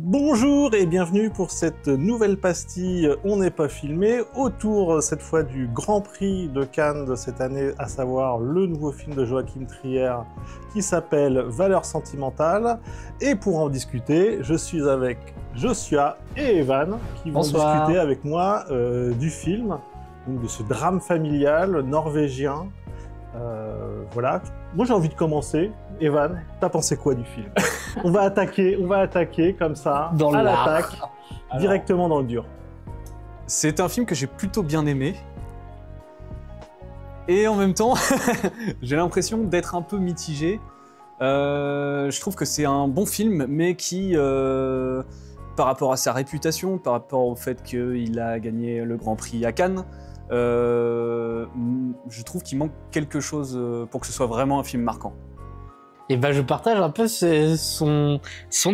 Bonjour et bienvenue pour cette nouvelle pastille On n'est pas filmé, autour cette fois du Grand Prix de Cannes de cette année, à savoir le nouveau film de Joachim Trier qui s'appelle Valeurs sentimentales. Et pour en discuter, je suis avec Joshua et Evan qui vont discuter avec moi du film, donc de ce drame familial norvégien. Voilà. Moi j'ai envie de commencer. Evan, t'as pensé quoi du film? on va attaquer comme ça, à l'attaque, directement dans le dur. C'est un film que j'ai plutôt bien aimé. Et en même temps, j'ai l'impression d'être un peu mitigé. Je trouve que c'est un bon film, mais qui, par rapport à sa réputation, par rapport au fait qu'il a gagné le Grand Prix à Cannes, je trouve qu'il manque quelque chose pour que ce soit vraiment un film marquant. Et ben je partage un peu son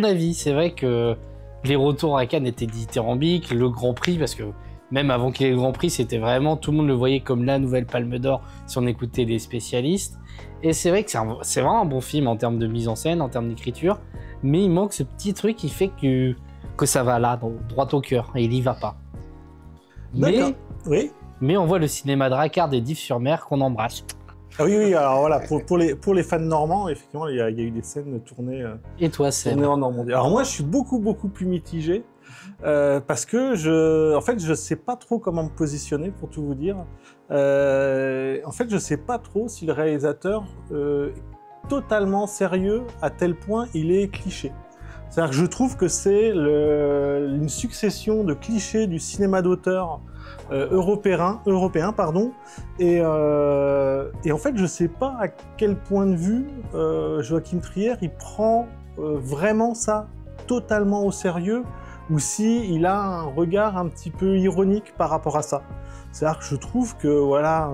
avis. C'est vrai que les retours à Cannes étaient dithyrambiques, le Grand Prix, parce que même avant qu'il y ait le Grand Prix, c'était vraiment, tout le monde le voyait comme la nouvelle Palme d'Or si on écoutait les spécialistes. Et c'est vrai que c'est vraiment un bon film en termes de mise en scène, en termes d'écriture, mais il manque ce petit truc qui fait que ça va là, droit au cœur, et il y va pas. Mais on voit le cinéma de Racard et d'If-sur-Mer qu'on embrasse. Ah oui, alors voilà, pour les fans normands, effectivement, il y a eu des scènes tournées, et toi, tournées en Normandie. Alors moi, je suis beaucoup plus mitigé, parce que je sais pas trop comment me positionner, pour tout vous dire. En fait, je sais pas trop si le réalisateur est totalement sérieux à tel point il est cliché. C'est-à-dire que je trouve que c'est une succession de clichés du cinéma d'auteur européen, et en fait je sais pas à quel point de vue Joachim Trier il prend vraiment ça totalement au sérieux, ou si il a un regard un petit peu ironique par rapport à ça. C'est-à-dire que je trouve que, voilà,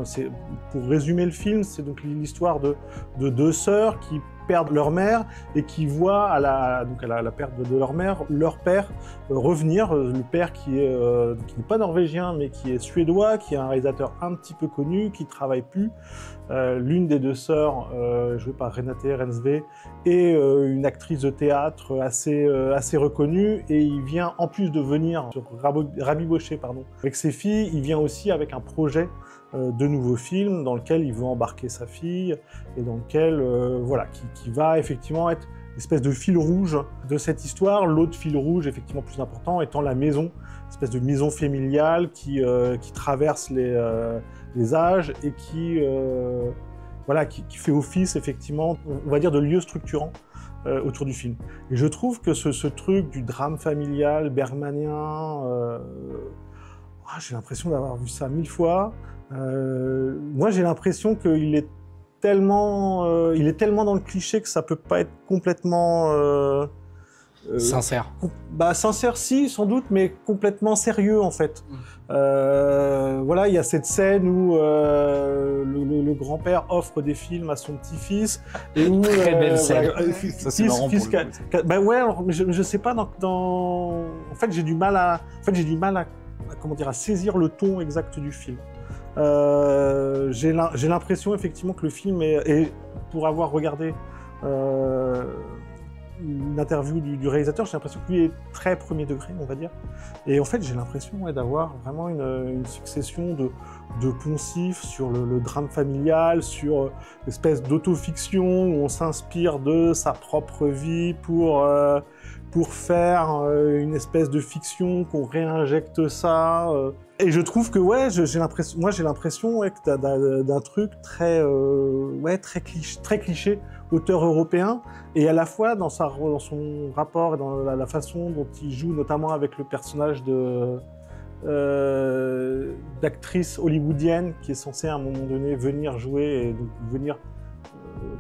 pour résumer le film, c'est donc l'histoire de deux sœurs qui perdent leur mère et qui voient à la perte de leur mère, leur père revenir, le père qui n'est pas norvégien mais qui est suédois, qui est un réalisateur un petit peu connu, qui travaille plus. L'une des deux sœurs, jouée par Renate Reinsve, est une actrice de théâtre assez reconnue, et il vient, en plus de venir sur rabibocher avec ses filles, il vient aussi avec un projet de nouveau film dans lequel il veut embarquer sa fille, et dans lequel, voilà, qui va effectivement être l'espèce de fil rouge de cette histoire. L'autre fil rouge, effectivement plus important, étant la maison, espèce de maison familiale qui traverse les âges et qui fait office, effectivement, on va dire, de lieu structurant autour du film. Et je trouve que ce truc du drame familial bergmanien, j'ai l'impression d'avoir vu ça 1000 fois. Moi, j'ai l'impression qu'il est tellement dans le cliché que ça peut pas être complètement sincère. Sincère, si, sans doute, mais complètement sérieux, en fait. Voilà, il y a cette scène où le grand-père offre des films à son petit-fils, et où très belle scène. Ça, c'est marrant pour le coup. Ouais, alors, mais je sais pas en fait, j'ai du mal à comment dire, à saisir le ton exact du film. J'ai l'impression effectivement que le film est pour avoir regardé une interview du réalisateur, j'ai l'impression que lui est très premier degré, on va dire. Et en fait, j'ai l'impression d'avoir vraiment une succession de poncifs sur le drame familial, sur l'espèce d'autofiction où on s'inspire de sa propre vie pour faire une espèce de fiction, qu'on réinjecte ça. Et je trouve que, ouais, j'ai l'impression d'un truc très cliché, auteur européen, et à la fois dans son rapport et dans la façon dont il joue, notamment avec le personnage d'actrice hollywoodienne qui est censée à un moment donné venir jouer, et donc venir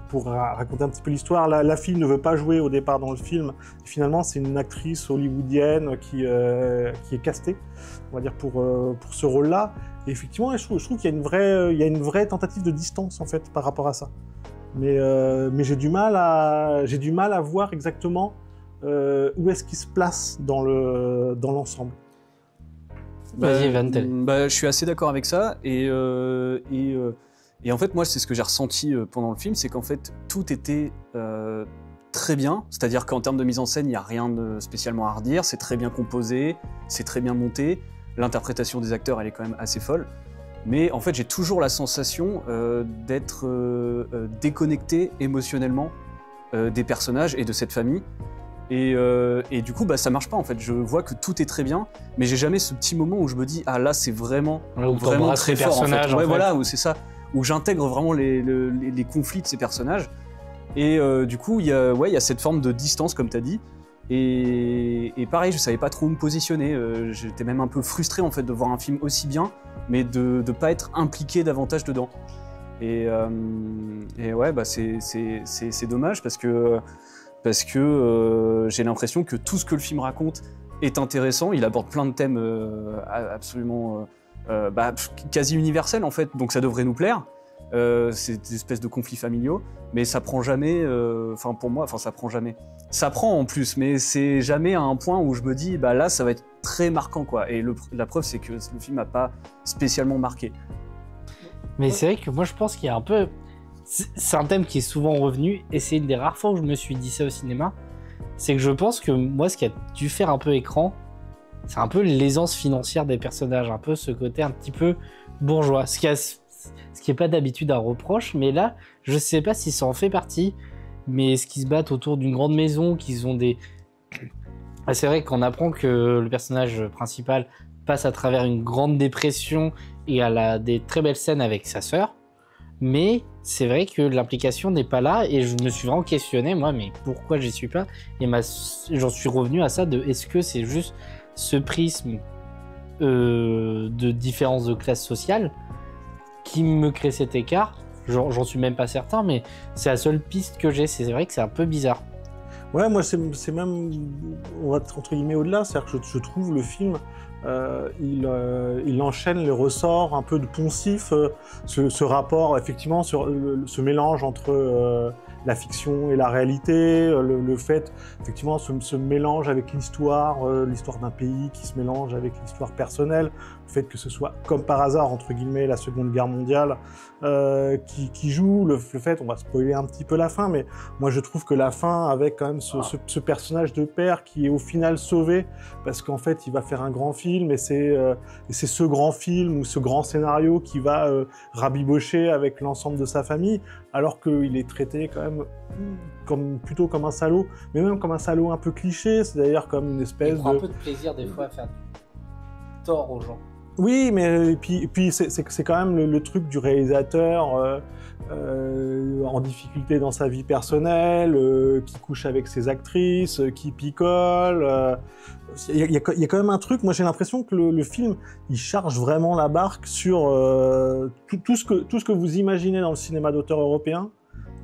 pour raconter un petit peu l'histoire. La fille ne veut pas jouer au départ dans le film. Finalement, c'est une actrice hollywoodienne qui est castée, on va dire, pour ce rôle-là. Et effectivement, je trouve qu'il y a une vraie tentative de distance, en fait, par rapport à ça. Mais j'ai du mal à voir exactement où est-ce qu'il se place dans l'ensemble. Vas-y, Evan. Je suis assez d'accord avec ça, et en fait, moi, c'est ce que j'ai ressenti pendant le film, c'est qu'en fait, tout était très bien, c'est-à-dire qu'en termes de mise en scène, il n'y a rien de spécialement à redire, c'est très bien composé, c'est très bien monté, l'interprétation des acteurs, elle est quand même assez folle. Mais en fait, j'ai toujours la sensation d'être déconnecté émotionnellement des personnages et de cette famille. Et du coup, bah, ça marche pas en fait. Je vois que tout est très bien, mais j'ai jamais ce petit moment où je me dis ah là c'est vraiment très fort en fait. Ouais, voilà, où c'est ça, où j'intègre vraiment les conflits de ces personnages. Et du coup, il y a cette forme de distance comme tu as dit. Et pareil, je savais pas trop où me positionner. J'étais même un peu frustré en fait de voir un film aussi bien, mais de pas être impliqué davantage dedans. Et ouais, bah c'est dommage parce que j'ai l'impression que tout ce que le film raconte est intéressant. Il aborde plein de thèmes absolument quasi universels en fait, donc ça devrait nous plaire. C'est des espèces de conflits familiaux, mais ça prend jamais. Pour moi, ça prend jamais. Ça prend en plus, mais c'est jamais à un point où je me dis, bah là, ça va être très marquant quoi. Et la preuve, c'est que le film n'a pas spécialement marqué. Mais c'est vrai que moi, je pense qu'il y a un peu. C'est un thème qui est souvent revenu, et c'est une des rares fois où je me suis dit ça au cinéma. C'est que je pense que moi, ce qui a dû faire un peu écran, c'est un peu l'aisance financière des personnages, un peu ce côté un petit peu bourgeois. Ce qui est pas d'habitude un reproche, mais là, je sais pas si ça en fait partie, mais ce qui se battent autour d'une grande maison, qu'ils ont des... Ah, c'est vrai qu'on apprend que le personnage principal passe à travers une grande dépression et elle a des très belles scènes avec sa sœur, mais c'est vrai que l'implication n'est pas là et je me suis vraiment questionné, moi, mais pourquoi j'y suis pas? Et j'en suis revenu à ça de est-ce que c'est juste ce prisme de différence de classe sociale qui me crée cet écart? J'en suis même pas certain, mais c'est la seule piste que j'ai. C'est vrai que c'est un peu bizarre. Ouais, moi c'est même, on va entre guillemets au-delà, c'est-à-dire que je trouve le film, il enchaîne les ressorts un peu de poncifs, ce rapport effectivement sur ce mélange entre la fiction et la réalité, le fait effectivement ce mélange avec l'histoire d'un pays qui se mélange avec l'histoire personnelle, le fait que ce soit comme par hasard entre guillemets la Seconde Guerre mondiale qui joue, le fait, on va spoiler un petit peu la fin, mais moi je trouve que la fin avec quand même ce personnage de père qui est au final sauvé parce qu'en fait il va faire un grand film et c'est ce grand film ou ce grand scénario qui va rabibocher avec l'ensemble de sa famille alors qu'il est traité quand même plutôt comme un salaud, mais même comme un salaud un peu cliché, c'est d'ailleurs comme une espèce il prend un peu de plaisir des fois à faire du tort aux gens. Oui, mais puis c'est quand même le truc du réalisateur en difficulté dans sa vie personnelle, qui couche avec ses actrices, qui picole. Il y a quand même un truc, moi j'ai l'impression que le film, il charge vraiment la barque sur tout ce que vous imaginez dans le cinéma d'auteur européen,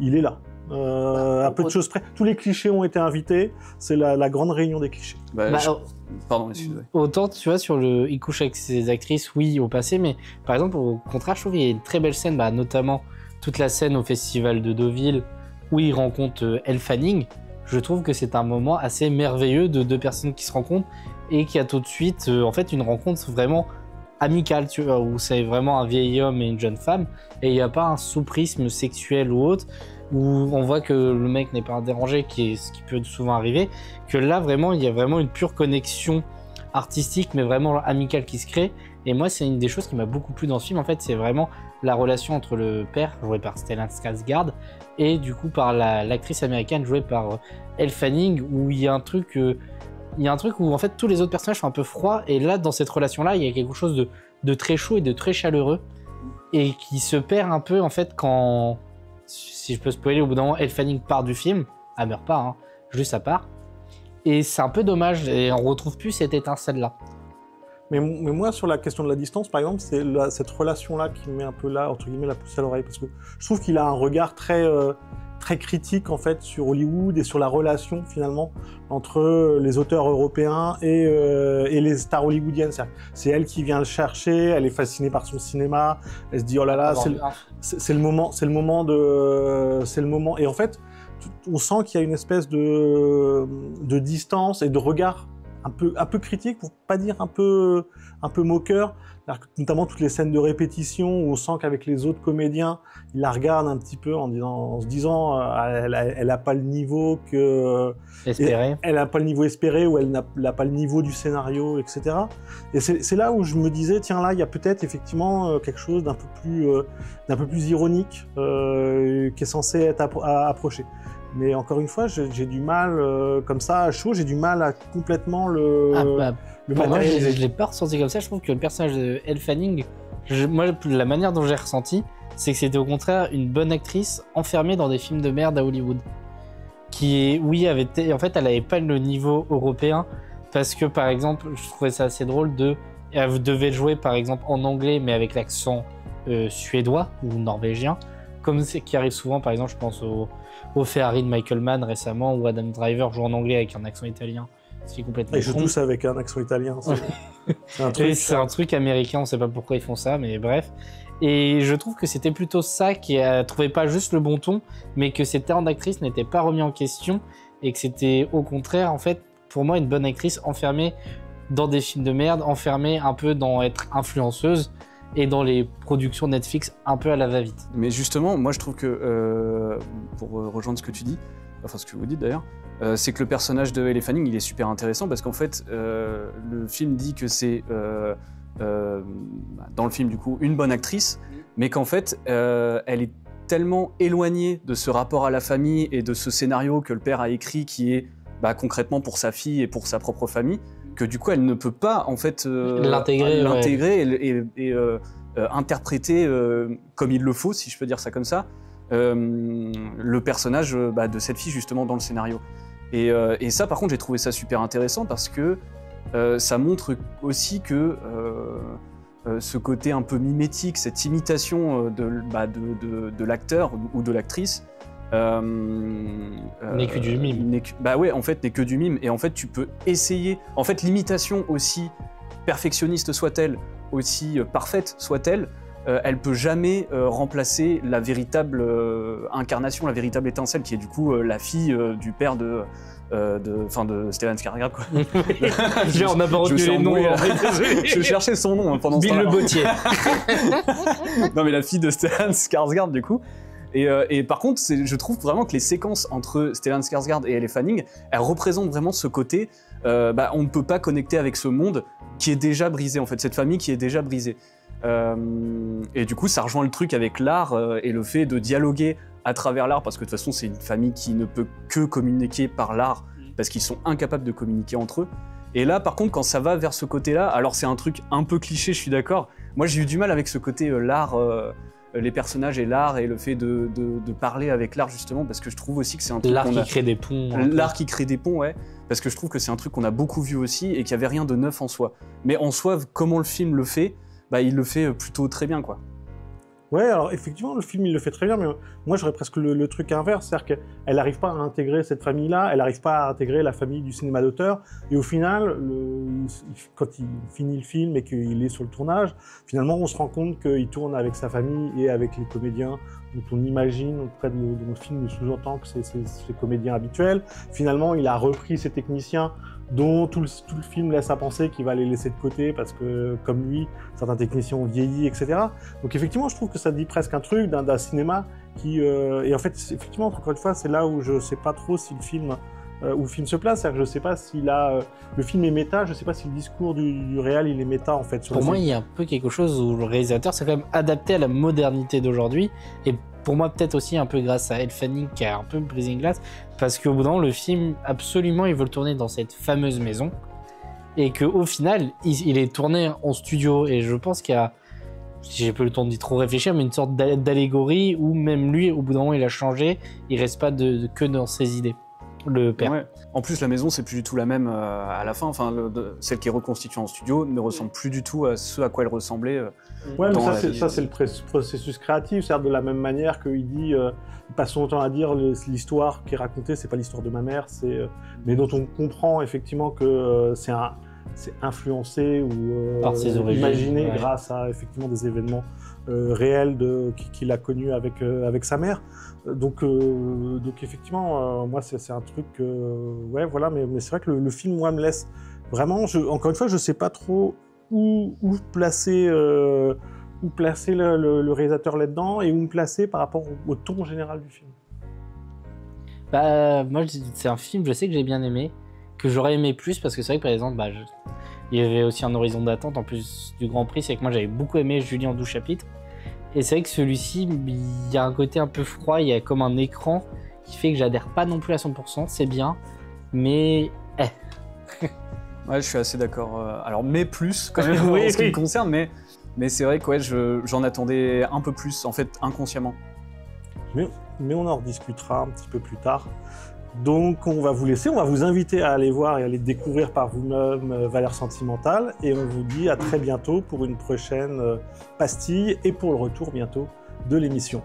il est là. À peu de choses près. Tous les clichés ont été invités, c'est la grande réunion des clichés. Pardon, excusez-moi. Autant, tu vois, il couche avec ses actrices, oui, au passé, mais par exemple, au contraire, je trouve qu'il y a une très belle scène, notamment toute la scène au festival de Deauville où il rencontre Elle Fanning. Je trouve que c'est un moment assez merveilleux de deux personnes qui se rencontrent et qui a tout de suite, en fait, une rencontre vraiment amicale, tu vois, où c'est vraiment un vieil homme et une jeune femme, et il n'y a pas un sous-prisme sexuel ou autre, où on voit que le mec n'est pas un dérangé, ce qui peut souvent arriver, que là, vraiment, il y a vraiment une pure connexion artistique, mais vraiment amicale qui se crée. Et moi, c'est une des choses qui m'a beaucoup plu dans ce film, en fait, c'est vraiment la relation entre le père, joué par Stellan Skarsgård, et du coup par l'actrice américaine jouée par Elle Fanning, où il y a un truc où en fait tous les autres personnages sont un peu froids, et là dans cette relation-là, il y a quelque chose de très chaud et de très chaleureux, et qui se perd un peu en fait quand, si je peux spoiler, au bout d'un moment, Elle Fanning part du film, elle meurt pas, hein, juste à part, et c'est un peu dommage, et on retrouve plus cette étincelle-là. Mais moi, sur la question de la distance, par exemple, c'est cette relation-là qui me met un peu là, entre guillemets, la puce à l'oreille, parce que je trouve qu'il a un regard très critique, en fait, sur Hollywood et sur la relation, finalement, entre les auteurs européens et les stars hollywoodiennes. C'est elle qui vient le chercher, elle est fascinée par son cinéma, elle se dit, oh là là, c'est le moment, et en fait, on sent qu'il y a une espèce de distance et de regard un peu critique, pour pas dire un peu moqueur. Notamment toutes les scènes de répétition où on sent qu'avec les autres comédiens, ils la regardent un petit peu en se disant elle a pas le niveau espéré. Elle a pas le niveau espéré ou elle n'a pas le niveau du scénario, etc. Et c'est là où je me disais tiens là il y a peut-être effectivement quelque chose d'un peu plus ironique qui est censé être approché. Mais encore une fois, j'ai du mal, comme ça, à chaud, j'ai du mal à complètement le matérialiser. Je l'ai pas ressenti comme ça. Je trouve que le personnage de Elle Fanning, moi, la manière dont j'ai ressenti, c'est que c'était au contraire une bonne actrice enfermée dans des films de merde à Hollywood. En fait, elle avait pas le niveau européen, parce que, par exemple, je trouvais ça assez drôle elle devait jouer, par exemple, en anglais, mais avec l'accent suédois ou norvégien, comme c'est qui arrive souvent, par exemple, je pense au Ferrari de Michael Mann récemment, où Adam Driver joue en anglais avec un accent italien, ce qui est complètement Ils jouent tous avec un accent italien. C'est un truc américain, on sait pas pourquoi ils font ça, mais bref. Et je trouve que c'était plutôt ça qui trouvait pas juste le bon ton, mais que ses talents d'actrice n'étaient pas remis en question, et que c'était au contraire, en fait, pour moi, une bonne actrice enfermée dans des films de merde, enfermée un peu dans être influenceuse, et dans les productions Netflix un peu à la va-vite. Mais justement, moi je trouve que, pour rejoindre ce que tu dis, enfin ce que vous dites d'ailleurs, c'est que le personnage de Elle Fanning, il est super intéressant parce qu'en fait, le film dit que c'est, dans le film du coup, une bonne actrice, mais qu'en fait, elle est tellement éloignée de ce rapport à la famille et de ce scénario que le père a écrit qui est concrètement pour sa fille et pour sa propre famille, que du coup elle ne peut pas en fait l'intégrer et interpréter comme il le faut, si je peux dire ça comme ça, le personnage de cette fille justement dans le scénario. Et ça par contre j'ai trouvé ça super intéressant parce que ça montre aussi que ce côté un peu mimétique, cette imitation de l'acteur ou de l'actrice, n'est que du mime. En fait, n'est que du mime. Et en fait, tu peux essayer. En fait, l'imitation, aussi perfectionniste soit-elle, aussi parfaite soit-elle, elle peut jamais remplacer la véritable incarnation, la véritable étincelle, qui est du coup la fille du père de Stellan Skarsgård, quoi. On n'a pas retenu les noms. Je cherchais son nom pendant ce temps-là. Bill Le Bottier. Non, mais la fille de Stellan Skarsgård, du coup. Et par contre, je trouve vraiment que les séquences entre Stellan Skarsgård et Elle Fanning, elles représentent vraiment ce côté, on ne peut pas connecter avec ce monde qui est déjà brisé, en fait, cette famille qui est déjà brisée. Et du coup, ça rejoint le truc avec l'art et le fait de dialoguer à travers l'art, parce que de toute façon, c'est une famille qui ne peut que communiquer par l'art, parce qu'ils sont incapables de communiquer entre eux. Et là, par contre, quand ça va vers ce côté-là, alors c'est un truc un peu cliché, je suis d'accord. Moi, j'ai eu du mal avec ce côté l'art, les personnages et l'art, et le fait de parler avec l'art, justement, parce que je trouve aussi que c'est un truc... L'art qui crée des ponts. L'art qui crée des ponts, ouais. Parce que je trouve que c'est un truc qu'on a beaucoup vu aussi, et qu'il n'y avait rien de neuf en soi. Mais en soi, comment le film le fait, il le fait plutôt très bien, quoi. Ouais, alors effectivement, le film, il le fait très bien, mais moi, j'aurais presque le truc inverse, c'est-à-dire qu'elle n'arrive pas à intégrer cette famille-là, elle n'arrive pas à intégrer la famille du cinéma d'auteur, et au final, quand il finit le film et qu'il est sur le tournage, finalement, on se rend compte qu'il tourne avec sa famille et avec les comédiens dont on imagine, auprès de notre film, nous sous-entend que c'est ses comédiens habituels. Finalement, il a repris ses techniciens dont tout le film laisse à penser qu'il va les laisser de côté parce que, comme lui, certains techniciens ont vieilli, etc. Donc effectivement, je trouve que ça dit presque un truc d'un cinéma qui... et en fait, effectivement, encore une fois, c'est là où je ne sais pas trop si le film... où le film se place, c'est-à-dire que je ne sais pas si le film est méta, je ne sais pas si le discours du réal, il est méta, en fait. Sur pour moi, il y a un peu quelque chose où le réalisateur s'est quand même adapté à la modernité d'aujourd'hui, et pour moi, peut-être aussi un peu grâce à Elle Fanning qui a un peu brisé une glace, parce qu'au bout d'un moment, le film, absolument, ils veulent tourner dans cette fameuse maison, et qu'au final, il est tourné en studio, et je pense qu'il y a, j'ai pas eu le temps d'y trop réfléchir, mais une sorte d'allégorie où même lui, au bout d'un moment, il a changé, il reste pas que dans ses idées. Le père. Ouais. En plus, la maison, c'est plus du tout la même à la fin. Enfin, celle qui est reconstituée en studio ne ressemble plus du tout à ce à quoi elle ressemblait. Ouais, mais ça, c'est le processus créatif. C'est-à-dire de la même manière qu'il dit, il passe son temps à dire l'histoire qui est racontée, c'est pas l'histoire de ma mère, mais dont on comprend effectivement que c'est influencé ou par ses origines, imaginé grâce à effectivement des événements réels qu'il a connus avec sa mère. Donc effectivement, moi c'est un truc, ouais voilà, mais c'est vrai que le film moi me laisse Vraiment, encore une fois, je sais pas trop où placer, le réalisateur là-dedans et où me placer par rapport au ton général du film. Bah, moi, c'est un film, je sais que j'ai bien aimé, que j'aurais aimé plus, parce que c'est vrai que par exemple, il y avait aussi un horizon d'attente en plus du Grand Prix, c'est que moi j'avais beaucoup aimé Julie en 12 chapitres. Et c'est vrai que celui-ci, il y a un côté un peu froid, il y a comme un écran qui fait que j'adhère pas non plus à 100%, c'est bien, mais... Ouais, je suis assez d'accord. Alors, mais plus, quand même, Oui, en ce qui oui. me concerne, mais c'est vrai que ouais, j'en attendais un peu plus, en fait, inconsciemment. Mais on en rediscutera un petit peu plus tard. Donc on va vous laisser, on va vous inviter à aller voir et à aller découvrir par vous-même Valeurs Sentimentales. Et on vous dit à très bientôt pour une prochaine pastille et pour le retour bientôt de l'émission.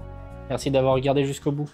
Merci d'avoir regardé jusqu'au bout.